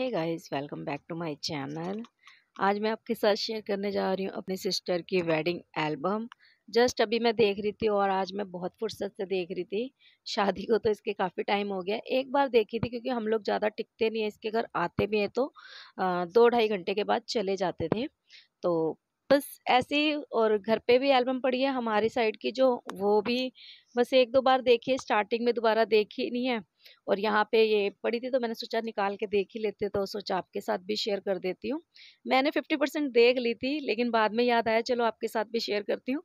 Hey guys, welcome back to my channel. आज मैं आपके साथ शेयर करने जा रही हूँ अपनी सिस्टर की वेडिंग एल्बम। जस्ट अभी मैं देख रही थी और आज मैं बहुत फुर्सत से देख रही थी। शादी को तो इसके काफ़ी टाइम हो गया, एक बार देखी थी क्योंकि हम लोग ज़्यादा टिकते नहीं है इसके घर, आते भी हैं तो 2 ढाई घंटे के बाद चले जाते थे। तो बस ऐसे ही, और घर पे भी एल्बम पड़ी है हमारी साइड की, जो वो भी बस एक दो बार देखी है, स्टार्टिंग में दोबारा देखी नहीं है। और यहाँ पे ये पड़ी थी तो मैंने सोचा निकाल के देख ही लेते, तो सोचा आपके साथ भी शेयर कर देती हूँ। मैंने 50% देख ली थी, लेकिन बाद में याद आया चलो आपके साथ भी शेयर करती हूँ।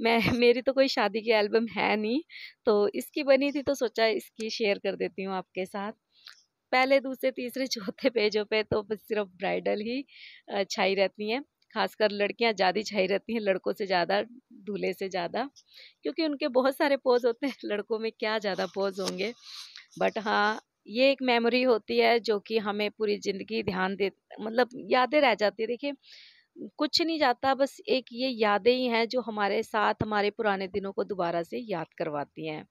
मैं मेरी तो कोई शादी की एल्बम है नहीं, तो इसकी बनी थी तो सोचा इसकी शेयर कर देती हूँ आपके साथ। पहले दूसरे तीसरे चौथे पेजों पे तो बस सिर्फ ब्राइडल ही छाई रहती हैं। खासकर लड़कियां ज़्यादा छाई रहती हैं, लड़कों से ज़्यादा, दूल्हे से ज़्यादा, क्योंकि उनके बहुत सारे पोज होते हैं। लड़कों में क्या ज़्यादा पोज होंगे, बट हाँ, ये एक मेमोरी होती है जो कि हमें पूरी ज़िंदगी ध्यान दे, मतलब यादें रह जाती है। देखिए, कुछ नहीं जाता, बस एक ये यादें ही हैं जो हमारे साथ हमारे पुराने दिनों को दोबारा से याद करवाती हैं।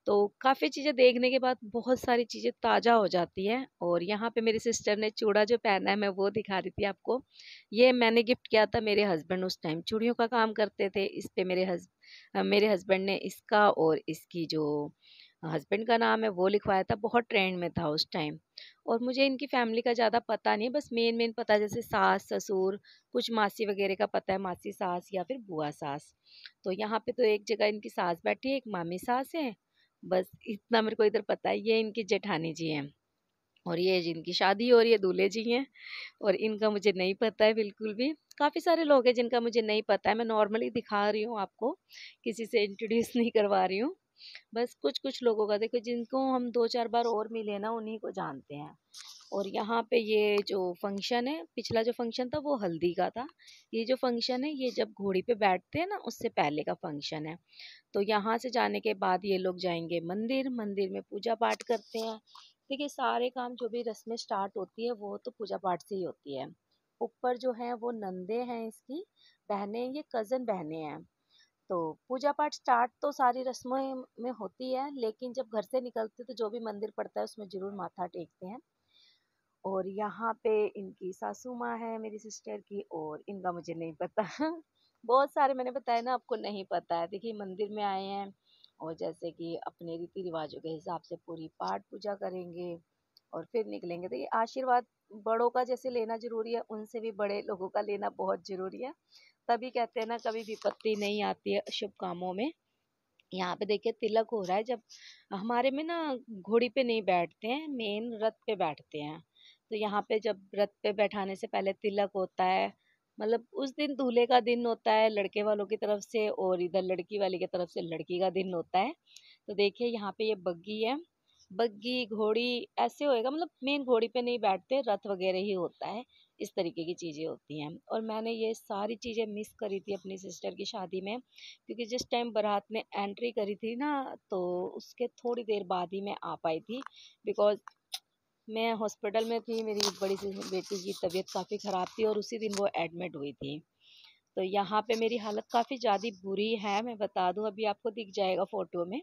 तो काफ़ी चीज़ें देखने के बाद बहुत सारी चीज़ें ताज़ा हो जाती हैं। और यहाँ पे मेरी सिस्टर ने चूड़ा जो पहना है, मैं वो दिखा रही थी आपको। ये मैंने गिफ्ट किया था, मेरे हस्बैंड उस टाइम चूड़ियों का काम करते थे। इस पे मेरे हस्बैंड ने इसका और इसकी जो हस्बैंड का नाम है वो लिखवाया था। बहुत ट्रेंड में था उस टाइम। और मुझे इनकी फैमिली का ज़्यादा पता नहीं है, बस मेन मेन पता है, जैसे सास ससुर, कुछ मासी वगैरह का पता है, मासी सास या फिर बुआ सास। तो यहाँ पे तो एक जगह इनकी सास बैठी है, एक मामी सास है, बस इतना मेरे को इधर पता है। ये इनकी जेठानी जी हैं, और ये जिनकी शादी हो रही है दूल्हे जी हैं। और इनका मुझे नहीं पता है बिल्कुल भी। काफ़ी सारे लोग हैं जिनका मुझे नहीं पता है, मैं नॉर्मली दिखा रही हूँ आपको, किसी से इंट्रोड्यूस नहीं करवा रही हूँ। बस कुछ कुछ लोगों का देखो, जिनको हम 2 4 बार और मिले ना, उन्हीं को जानते हैं। और यहाँ पे ये जो फंक्शन है, पिछला जो फंक्शन था वो हल्दी का था। ये जो फंक्शन है, ये जब घोड़ी पे बैठते हैं ना, उससे पहले का फंक्शन है। तो यहाँ से जाने के बाद ये लोग जाएंगे मंदिर, मंदिर में पूजा पाठ करते हैं। देखिए, सारे काम जो भी रस्में स्टार्ट होती है वो तो पूजा पाठ से ही होती है। ऊपर जो है वो नंदे हैं इसकी, बहनें, ये कज़न बहनें हैं। तो पूजा पाठ स्टार्ट तो सारी रस्मों में होती है, लेकिन जब घर से निकलते तो जो भी मंदिर पड़ता है उसमें जरूर माथा टेकते हैं। और यहाँ पे इनकी सासू माँ है मेरी सिस्टर की, और इनका मुझे नहीं पता। बहुत सारे मैंने बताया ना आपको नहीं पता है। देखिए, मंदिर में आए हैं और जैसे कि अपने रीति रिवाजों के हिसाब से पूरी पाठ पूजा करेंगे और फिर निकलेंगे। तो ये आशीर्वाद बड़ों का जैसे लेना जरूरी है, उनसे भी बड़े लोगों का लेना बहुत जरूरी है। तभी कहते हैं ना, कभी विपत्ति नहीं आती है शुभ कामों में। यहाँ पे देखिए तिलक हो रहा है। जब हमारे में ना घोड़ी पे नहीं बैठते हैं, मेन रथ पे बैठते हैं। तो यहाँ पे जब रथ पे बैठाने से पहले तिलक होता है, मतलब उस दिन दूल्हे का दिन होता है लड़के वालों की तरफ से, और इधर लड़की वाली की तरफ से लड़की का दिन होता है। तो देखिए यहाँ पे ये बग्गी है, बग्गी घोड़ी ऐसे होएगा, मतलब मेन घोड़ी पे नहीं बैठते, रथ वगैरह ही होता है। इस तरीके की चीज़ें होती हैं। और मैंने ये सारी चीज़ें मिस करी थी अपनी सिस्टर की शादी में, क्योंकि जिस टाइम बारात ने एंट्री करी थी ना, तो उसके थोड़ी देर बाद ही मैं आ पाई थी। बिकॉज मैं हॉस्पिटल में थी, मेरी बड़ी सी बेटी की तबीयत काफ़ी ख़राब थी और उसी दिन वो एडमिट हुई थी। तो यहाँ पे मेरी हालत काफ़ी ज़्यादा बुरी है, मैं बता दूँ, अभी आपको दिख जाएगा फ़ोटो में।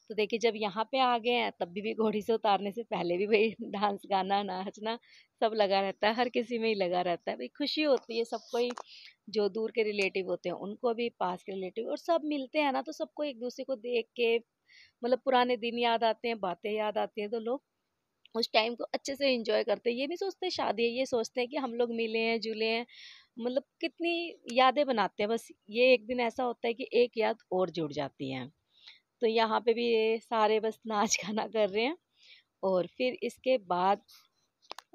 तो देखिए, जब यहाँ पे आ गए हैं तब भी घोड़ी से उतारने से पहले भी वही डांस गाना नाचना सब लगा रहता है, हर किसी में ही लगा रहता है। भाई, खुशी होती है सबको ही, जो दूर के रिलेटिव होते हैं उनको भी, पास के रिलेटिव, और सब मिलते हैं ना, तो सबको एक दूसरे को देख के मतलब पुराने दिन याद आते हैं, बातें याद आती हैं, तो लोग उस टाइम को अच्छे से एंजॉय करते हैं। ये नहीं सोचते शादी है, ये सोचते हैं कि हम लोग मिले हैं जुले हैं, मतलब कितनी यादें बनाते हैं। बस ये एक दिन ऐसा होता है कि एक याद और जुड़ जाती है। तो यहाँ पे भी ये सारे बस नाच गाना कर रहे हैं। और फिर इसके बाद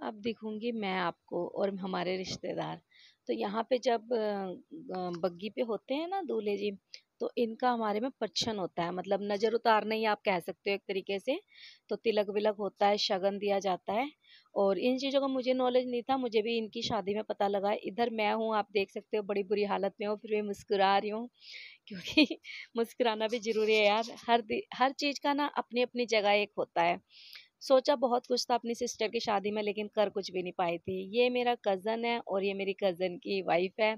अब दिखूंगी मैं आपको और हमारे रिश्तेदार। तो यहाँ पे जब बग्गी पे होते हैं ना दूल्हे जी, तो इनका हमारे में पच्छन होता है, मतलब नज़र उतारना ही आप कह सकते हो एक तरीके से। तो तिलक विलक होता है, शगन दिया जाता है। और इन चीज़ों का मुझे नॉलेज नहीं था, मुझे भी इनकी शादी में पता लगा। इधर मैं हूँ, आप देख सकते हो, बड़ी बुरी हालत में हूँ, फिर मैं मुस्कुरा रही हूँ। क्योंकि मुस्कुराना भी ज़रूरी है यार। हर चीज़ का ना अपनी अपनी जगह एक होता है। सोचा बहुत कुछ था अपनी सिस्टर की शादी में, लेकिन कर कुछ भी नहीं पाई थी। ये मेरा कज़न है और ये मेरी कज़न की वाइफ है।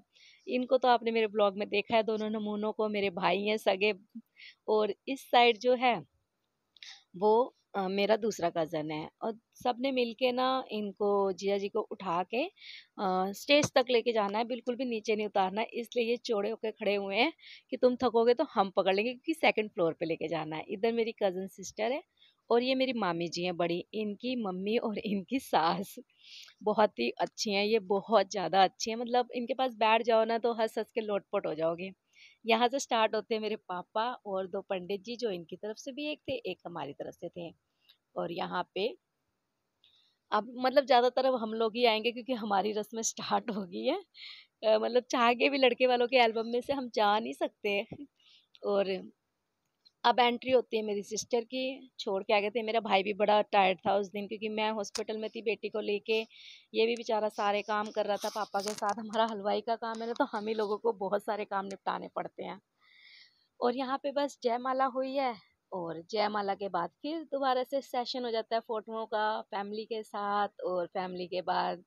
इनको तो आपने मेरे ब्लॉग में देखा है, दोनों नमूनों को, मेरे भाई हैं सगे। और इस साइड जो है वो मेरा दूसरा कज़न है और सबने मिलके ना इनको जीजा जी को उठा के स्टेज तक लेके जाना है, बिल्कुल भी नीचे नहीं उतारना है। इसलिए ये चौड़े होके खड़े हुए हैं कि तुम थकोगे तो हम पकड़ लेंगे, क्योंकि सेकंड फ्लोर पे लेके जाना है। इधर मेरी कज़न सिस्टर है और ये मेरी मामी जी हैं बड़ी, इनकी मम्मी और इनकी सास बहुत ही अच्छी हैं, ये बहुत ज़्यादा अच्छी हैं। मतलब इनके पास बैठ जाओ ना तो हँस-हँस के लोटपोट हो जाओगे। यहाँ से स्टार्ट होते हैं मेरे पापा और 2 पंडित जी, जो इनकी तरफ से भी एक थे, एक हमारी तरफ से थे। और यहाँ पे अब मतलब ज़्यादातर अब हम लोग ही आएँगे, क्योंकि हमारी रस्में स्टार्ट हो गई हैं। मतलब चाह के भी लड़के वालों के एल्बम में से हम जा नहीं सकते। और अब एंट्री होती है मेरी सिस्टर की, छोड़ के आ गए थे। मेरा भाई भी बड़ा टायर्ड था उस दिन, क्योंकि मैं हॉस्पिटल में थी बेटी को लेके। ये भी बेचारा सारे काम कर रहा था पापा के साथ। हमारा हलवाई का काम है ना, तो हम ही लोगों को बहुत सारे काम निपटाने पड़ते हैं। और यहाँ पे बस जयमाला हुई है और जयमाला के बाद फिर दोबारा से सेशन हो जाता है फोटोओं का फैमिली के साथ। और फैमिली के बाद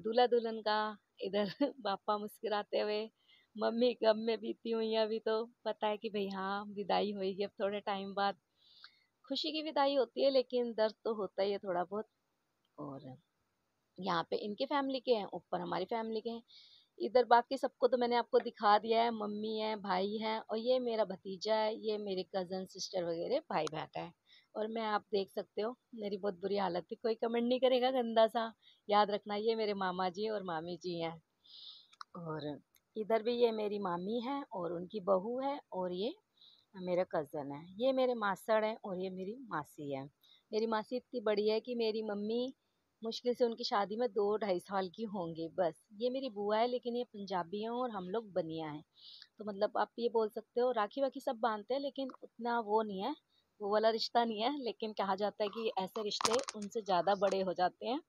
दूल्हा दुल्हन का। इधर पापा मुस्कुराते हुए, मम्मी गम में बीती हुई है। अभी तो पता है कि भाई हाँ विदाई होगी अब थोड़े टाइम बाद। खुशी की विदाई होती है, लेकिन दर्द तो होता ही है थोड़ा बहुत। और यहाँ पे इनके फैमिली के हैं, ऊपर हमारी फैमिली के हैं। इधर बाकी सबको तो मैंने आपको दिखा दिया है, मम्मी है, भाई है, और ये मेरा भतीजा है, ये मेरे कज़न सिस्टर वगैरह भाई बहन है। और मैं, आप देख सकते हो मेरी बहुत बुरी हालत थी, कोई कमेंट नहीं करेगा गंदा सा। याद रखना ये मेरे मामा जी और मामी जी हैं। और इधर भी ये मेरी मामी है और उनकी बहू है, और ये मेरा कज़न है। ये मेरे मासड़ हैं और ये मेरी मासी है। मेरी मासी इतनी बड़ी है कि मेरी मम्मी मुश्किल से उनकी शादी में 2 ढाई साल की होंगी बस। ये मेरी बुआ है, लेकिन ये पंजाबी हैं और हम लोग बनिया हैं। तो मतलब आप ये बोल सकते हो राखी वाखी सब बांधते हैं, लेकिन उतना वो नहीं है, वो वाला रिश्ता नहीं है। लेकिन कहा जाता है कि ऐसे रिश्ते उनसे ज़्यादा बड़े हो जाते हैं।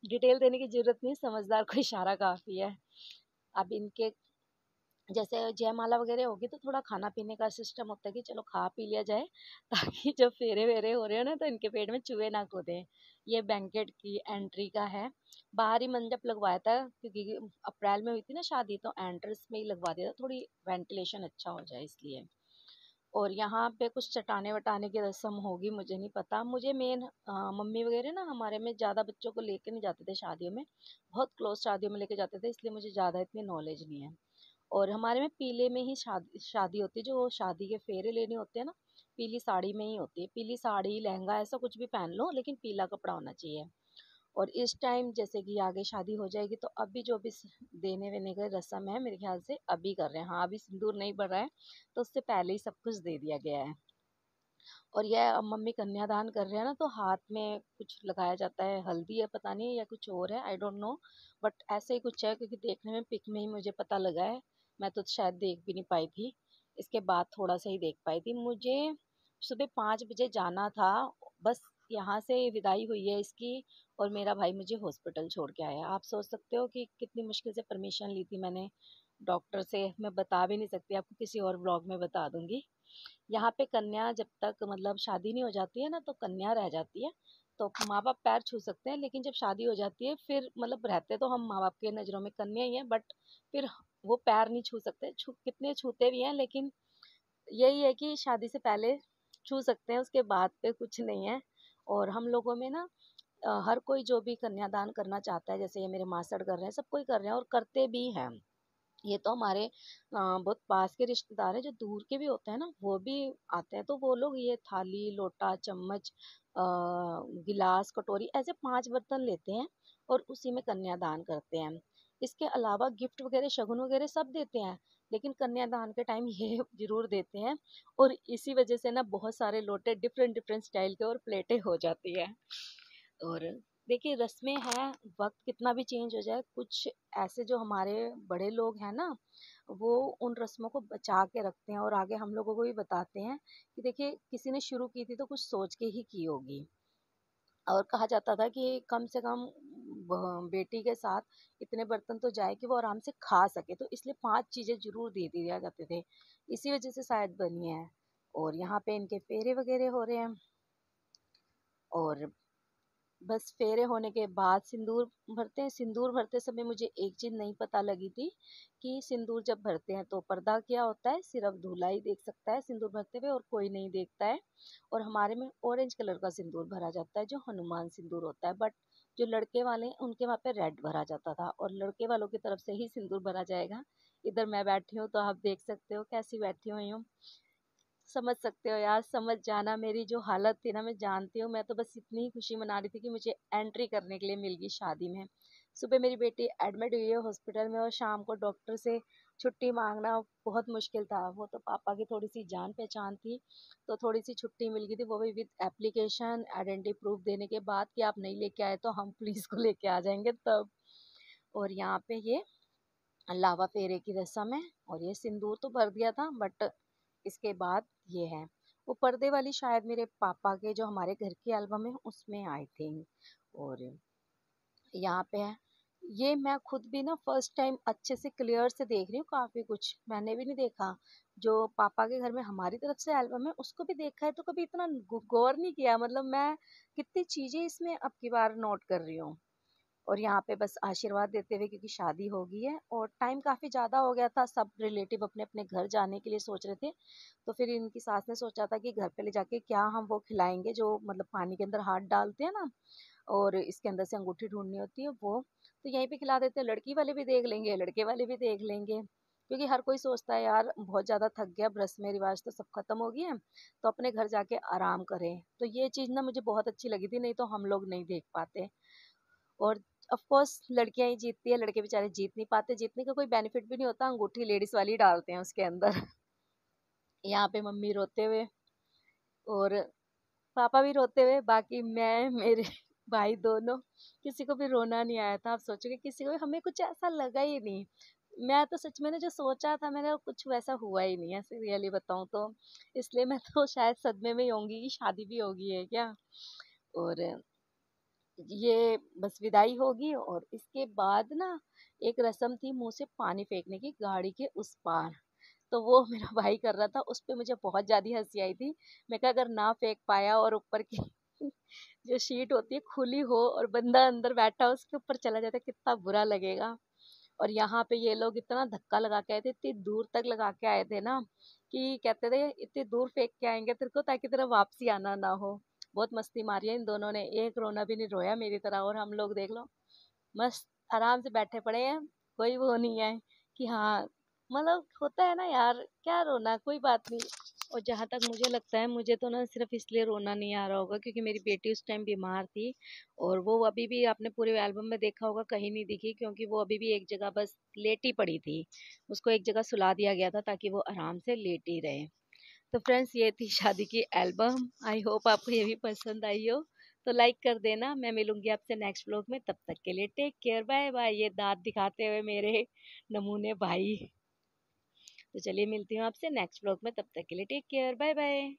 डिटेल देने की ज़रूरत नहीं, समझदार को इशारा काफ़ी है। अब इनके जैसे जयमाला वगैरह होगी तो थोड़ा खाना पीने का सिस्टम होता है कि चलो खा पी लिया जाए, ताकि जब फेरे वेरे हो रहे हो ना तो इनके पेट में चूहे ना कूदें। ये बैंकेट की एंट्री का है। बाहर ही मंडप लगवाया था, क्योंकि अप्रैल में हुई थी ना शादी, तो एंट्रेंस में ही लगवा दिया था, थोड़ी वेंटिलेशन अच्छा हो जाए इसलिए। और यहाँ पे कुछ चटाने वटाने की रस्म होगी, मुझे नहीं पता। मुझे मेन मम्मी वगैरह ना हमारे में ज़्यादा बच्चों को लेके नहीं जाते थे शादियों में, बहुत क्लोज शादियों में लेके जाते थे, इसलिए मुझे ज़्यादा इतनी नॉलेज नहीं है। और हमारे में पीले में ही शादी शादी होती है, जो शादी के फेरे लेने होते हैं ना, पीली साड़ी में ही होती है। पीली साड़ी लहंगा ऐसा कुछ भी पहन लो, लेकिन पीला कपड़ा होना चाहिए। और इस टाइम जैसे कि आगे शादी हो जाएगी तो अभी जो भी देने वेने का रस्म है, मेरे ख्याल से अभी कर रहे हैं। हाँ, अभी सिंदूर नहीं बढ़ रहा है, तो उससे पहले ही सब कुछ दे दिया गया है। और यह अब मम्मी कन्यादान कर रहे हैं ना, तो हाथ में कुछ लगाया जाता है, हल्दी है पता नहीं या कुछ और है, आई डोंट नो। बट ऐसे ही कुछ है, क्योंकि देखने में पिक में ही मुझे पता लगा है। मैं तो शायद देख भी नहीं पाई थी, इसके बाद थोड़ा सा ही देख पाई थी। मुझे सुबह 5 बजे जाना था, बस यहाँ से विदाई हुई है इसकी। और मेरा भाई मुझे हॉस्पिटल छोड़ के आया। आप सोच सकते हो कि कितनी मुश्किल से परमिशन ली थी मैंने डॉक्टर से। मैं बता भी नहीं सकती आपको, किसी और व्लॉग में बता दूंगी। यहाँ पे कन्या जब तक मतलब शादी नहीं हो जाती है ना, तो कन्या रह जाती है। तो माँ बाप पैर छू सकते हैं, लेकिन जब शादी हो जाती है फिर मतलब रहते तो हम माँ बाप के नज़रों में कन्या ही हैं, बट फिर वो पैर नहीं छू सकते। कितने छूते भी हैं, लेकिन यही है कि शादी से पहले छू सकते हैं, उसके बाद पे कुछ नहीं है। और हम लोगों में ना हर कोई जो भी कन्यादान करना चाहता है, जैसे ये मेरे मासड़ कर रहे हैं, सब कोई कर रहे हैं और करते भी हैं। ये तो हमारे बहुत पास के रिश्तेदार हैं। जो दूर के भी होते हैं ना, वो भी आते हैं, तो वो लोग ये थाली लोटा चम्मच गिलास कटोरी ऐसे 5 बर्तन लेते हैं और उसी में कन्यादान करते हैं। इसके अलावा गिफ्ट वगैरह शगुन वगैरह सब देते हैं, लेकिन कन्यादान के टाइम ये जरूर देते हैं। और इसी वजह से ना बहुत सारे लोटे डिफरेंट डिफरेंट स्टाइल के और प्लेटें हो जाती है। और देखिए रस्में हैं, वक्त कितना भी चेंज हो जाए, कुछ ऐसे जो हमारे बड़े लोग हैं ना, वो उन रस्मों को बचा के रखते हैं और आगे हम लोगों को भी बताते हैं कि देखिए किसी ने शुरू की थी तो कुछ सोच के ही की होगी। और कहा जाता था कि कम से कम बेटी के साथ इतने बर्तन तो जाए कि वो आराम से खा सके, तो इसलिए 5 चीजें जरूर दे दिया जाते थे। इसी वजह से शायद बनी है। और यहाँ पे इनके फेरे वगैरह हो रहे हैं। और बस फेरे होने के बाद सिंदूर भरते हैं। सिंदूर भरते समय मुझे एक चीज़ नहीं पता लगी थी कि सिंदूर जब भरते हैं तो पर्दा क्या होता है, सिर्फ दूल्हा ही देख सकता है सिंदूर भरते हुए और कोई नहीं देखता है। और हमारे में ऑरेंज कलर का सिंदूर भरा जाता है जो हनुमान सिंदूर होता है, बट जो लड़के वाले हैं उनके वहाँ पे रेड भरा जाता था और लड़के वालों की तरफ से ही सिंदूर भरा जाएगा। इधर मैं बैठी हूँ तो आप देख सकते हो कैसी बैठी हुई हूँ। समझ सकते हो यार, समझ जाना मेरी जो हालत थी ना, मैं जानती हूँ। मैं तो बस इतनी ही खुशी मना रही थी कि मुझे एंट्री करने के लिए मिल गई शादी में। सुबह मेरी बेटी एडमिट हुई है हॉस्पिटल में और शाम को डॉक्टर से छुट्टी मांगना बहुत मुश्किल था। वो तो पापा की थोड़ी सी जान पहचान थी तो थोड़ी सी छुट्टी मिल गई थी, वो भी विद एप्लीकेशन आइडेंटिटी प्रूफ देने के बाद कि आप नहीं लेके आए तो हम पुलिस को लेके आ जाएंगे तब। और यहाँ पे ये लावा फेरे की रस्म है और ये सिंदूर तो भर दिया था, बट इसके बाद ये है। वो पर्दे वाली शायद मेरे पापा के जो हमारे घर की एल्बम है उसमें आई थिंक। और यहाँ पे है, ये मैं खुद भी ना फर्स्ट टाइम अच्छे से क्लियर से देख रही हूँ। काफी कुछ मैंने भी नहीं देखा। जो पापा के घर में हमारी तरफ से एल्बम है उसको भी देखा है तो कभी इतना गौर नहीं किया। मतलब मैं कितनी चीजें इसमें अब की बार नोट कर रही हूँ। और यहाँ पे बस आशीर्वाद देते हुए, क्योंकि शादी हो गई है और टाइम काफ़ी ज़्यादा हो गया था, सब रिलेटिव अपने अपने घर जाने के लिए सोच रहे थे। तो फिर इनकी सास ने सोचा था कि घर पे ले जाके क्या हम वो खिलाएंगे जो मतलब पानी के अंदर हाथ डालते हैं ना और इसके अंदर से अंगूठी ढूंढनी होती है वो, तो यहीं पे खिला देते हैं। लड़की वाले भी देख लेंगे, लड़के वाले भी देख लेंगे, क्योंकि हर कोई सोचता है यार बहुत ज़्यादा थक गया, रस्में रिवाज तो सब खत्म हो गए हैं तो अपने घर जाके आराम करें। तो ये चीज़ ना मुझे बहुत अच्छी लगी थी, नहीं तो हम लोग नहीं देख पाते। और ऑफ कोर्स लड़कियां ही जीतती है, लड़के बेचारे जीत नहीं पाते। जीतने का कोई बेनिफिट भी नहीं होता, अंगूठी लेडीज वाली डालते हैं उसके अंदर। यहाँ पे मम्मी रोते हुए और पापा भी रोते हुए, बाकी मैं मेरे भाई दोनों, किसी को भी रोना नहीं आया था। आप सोचोगे किसी को भी, हमें कुछ ऐसा लगा ही नहीं। मैं तो सच में ने जो सोचा था मैंने, कुछ वैसा हुआ ही नहीं, ऐसे रियली बताऊं तो। इसलिए मैं तो शायद सदमे में ही होंगी कि शादी भी होगी है क्या। और ये बस विदाई होगी और इसके बाद ना एक रस्म थी मुंह से पानी फेंकने की गाड़ी के उस पार। तो वो मेरा भाई कर रहा था, उस पे मुझे बहुत ज्यादा हंसी आई थी। मैं कहा अगर ना फेंक पाया और ऊपर की जो शीट होती है खुली हो और बंदा अंदर बैठा उसके ऊपर चला जाता कितना बुरा लगेगा। और यहाँ पे ये लोग इतना धक्का लगा के आए थे, इतनी दूर तक लगा के आए थे ना कि कहते थे इतनी दूर फेंक के आएंगे तेरे को ताकि तेरा वापसी आना ना हो। बहुत मस्ती मारी है इन दोनों ने, एक रोना भी नहीं रोया मेरी तरह। और हम लोग देख लो मस्त आराम से बैठे पड़े हैं, कोई वो नहीं है कि हाँ, मतलब होता है ना यार, क्या रोना, कोई बात नहीं। और जहाँ तक मुझे लगता है, मुझे तो ना सिर्फ इसलिए रोना नहीं आ रहा होगा क्योंकि मेरी बेटी उस टाइम बीमार थी और वो अभी भी, आपने पूरे एल्बम में देखा होगा, कहीं नहीं दिखी क्योंकि वो अभी भी एक जगह बस लेटी पड़ी थी। उसको एक जगह सुला दिया गया था ताकि वो आराम से लेटी रहे। तो फ्रेंड्स ये थी शादी की एल्बम। आई होप आपको ये भी पसंद आई हो। तो लाइक कर देना। मैं मिलूंगी आपसे नेक्स्ट व्लॉग में, तब तक के लिए टेक केयर, बाय बाय। ये दांत दिखाते हुए मेरे नमूने भाई। तो चलिए मिलती हूँ आपसे नेक्स्ट व्लॉग में, तब तक के लिए टेक केयर, बाय बाय।